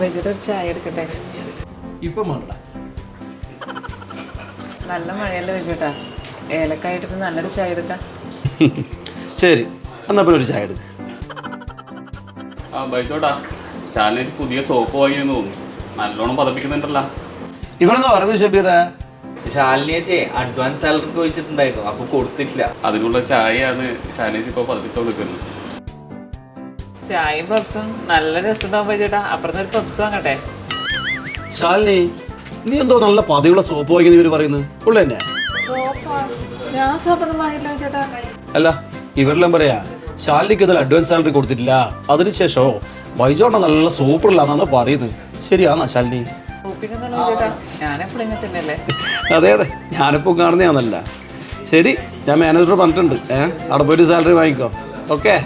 ബൈജുട്ട ഒരു ചായ എടുക്കട്ടെ? ഇപ്പം വേണ്ട. നല്ല മഴയല്ലേ ബൈജുട്ടാ, ഏലക്കായിട്ട് നല്ലൊരു ചായ എടുക്കാം. ശരി, എന്നാ പിന്നെ ഒരു ചായ എടുക്ക്. ആ ബൈജോട്ടാ, ശാലിനി പുതിയ സോപ്പ് വാങ്ങിയെന്ന് തോന്നുന്നു. നല്ലോണം പതപ്പിക്കുന്നുണ്ടല്ലോ. ഇവിടെ നിന്ന് പറയുന്നത് ഷബീറേ, ശാലിനിയെ അഡ്വാൻസ് സാലറി ചോദിച്ചിട്ടുണ്ടായിരുന്നു, അപ്പൊ കൊടുത്തിട്ടില്ല. അതിനുള്ള ചായയാണ് ശാലിനി ഇപ്പോൾ പതപ്പിച്ചുകൊണ്ടിരിക്കുന്നത്. ചായയും പപ്സും നല്ല രസമുണ്ടാവും ബൈജുട്ടാ. അപ്പുറത്തെ ഒരു പപ്സ് വാങ്ങട്ടെ? ശാലിനി നീ എന്തോ നല്ല പതിവുള്ള സോപ്പ് വാങ്ങിയെന്ന് ഇവർ പറയുന്നത് ഉള്ള തന്നെ? സോപ്പാ? ഞാൻ സോപ്പൊന്നും വാങ്ങില്ല ബൈജുട്ടാ. അല്ല, ഇവരെല്ലാം പറയാ ശാലിനിക്ക് ഇതിൽ അഡ്വാൻസ് സാലറി കൊടുത്തിട്ടില്ല, അതിനുശേഷമോ ബൈജോട്ട നല്ല സൂപ്പറില്ലാന്നാണ് പറയുന്നത്. ശരിയാണോ ശാലിനി? സോപ്പിക്കുന്നല്ലോ ബൈജുട്ടാ, ഞാനെപ്പോഴും ഇങ്ങനെ തന്നെയല്ലേ. അതെ അതെ, ഞാനിപ്പോൾ കാണുന്നതാണല്ല. ശരി, ഞാൻ മാനേജർ പറഞ്ഞിട്ടുണ്ട്, അവിടെ പോയിട്ട് സാലറി വാങ്ങിക്കോ. ഓക്കെ.